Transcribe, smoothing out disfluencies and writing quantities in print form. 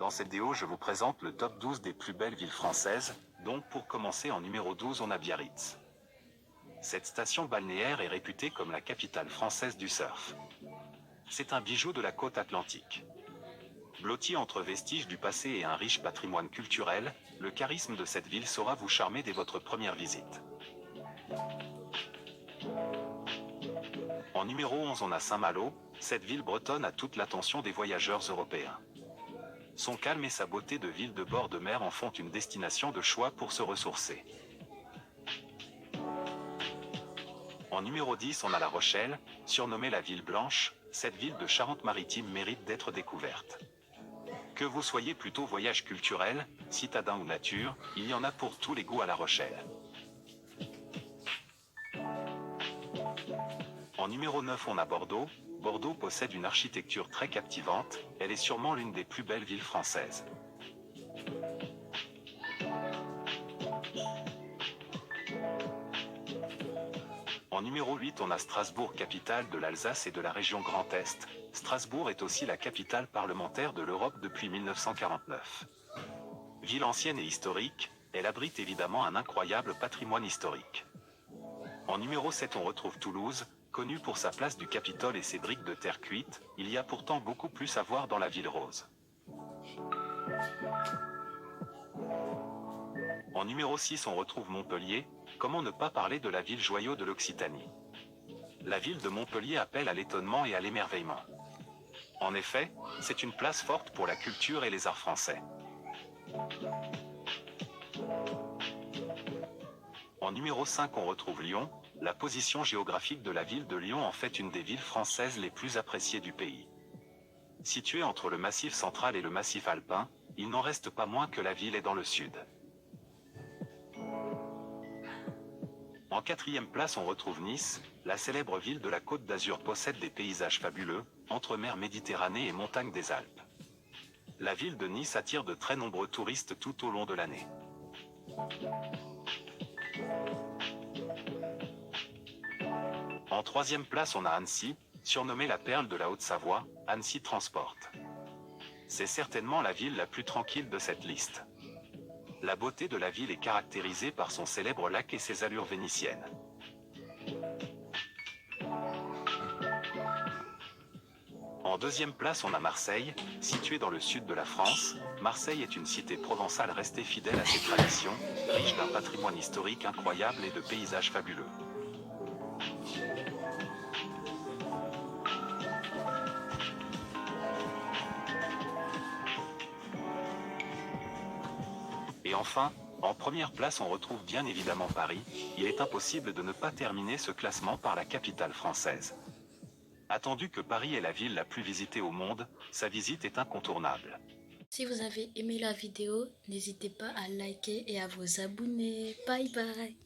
Dans cette vidéo, je vous présente le top 12 des plus belles villes françaises, donc pour commencer en numéro 12 on a Biarritz. Cette station balnéaire est réputée comme la capitale française du surf. C'est un bijou de la côte atlantique. Blotti entre vestiges du passé et un riche patrimoine culturel, le charisme de cette ville saura vous charmer dès votre première visite. En numéro 11 on a Saint-Malo, cette ville bretonne a toute l'attention des voyageurs européens. Son calme et sa beauté de ville de bord de mer en font une destination de choix pour se ressourcer. En numéro 10 on a La Rochelle, surnommée la ville blanche, cette ville de Charente-Maritime mérite d'être découverte. Que vous soyez plutôt voyage culturel, citadin ou nature, il y en a pour tous les goûts à La Rochelle. En numéro 9 on a Bordeaux. Bordeaux possède une architecture très captivante, elle est sûrement l'une des plus belles villes françaises. En numéro 8 on a Strasbourg, capitale de l'Alsace et de la région Grand Est. Strasbourg est aussi la capitale parlementaire de l'Europe depuis 1949. Ville ancienne et historique, elle abrite évidemment un incroyable patrimoine historique. En numéro 7 on retrouve Toulouse, connue pour sa place du Capitole et ses briques de terre cuite, il y a pourtant beaucoup plus à voir dans la ville rose. En numéro 6 on retrouve Montpellier, comment ne pas parler de la ville joyau de l'Occitanie. La ville de Montpellier appelle à l'étonnement et à l'émerveillement. En effet, c'est une place forte pour la culture et les arts français. En numéro 5 on retrouve Lyon, la position géographique de la ville de Lyon en fait une des villes françaises les plus appréciées du pays. Située entre le massif central et le massif alpin, il n'en reste pas moins que la ville est dans le sud. En 4e place on retrouve Nice, la célèbre ville de la Côte d'Azur possède des paysages fabuleux, entre mer Méditerranée et montagnes des Alpes. La ville de Nice attire de très nombreux touristes tout au long de l'année. En 3e place on a Annecy, surnommée la perle de la Haute-Savoie, Annecy transporte. C'est certainement la ville la plus tranquille de cette liste. La beauté de la ville est caractérisée par son célèbre lac et ses allures vénitiennes. En 2e place on a Marseille, située dans le sud de la France. Marseille est une cité provençale restée fidèle à ses traditions, riche d'un patrimoine historique incroyable et de paysages fabuleux. Et enfin, en première place on retrouve bien évidemment Paris, il est impossible de ne pas terminer ce classement par la capitale française. Attendu que Paris est la ville la plus visitée au monde, sa visite est incontournable. Si vous avez aimé la vidéo, n'hésitez pas à liker et à vous abonner. Bye bye.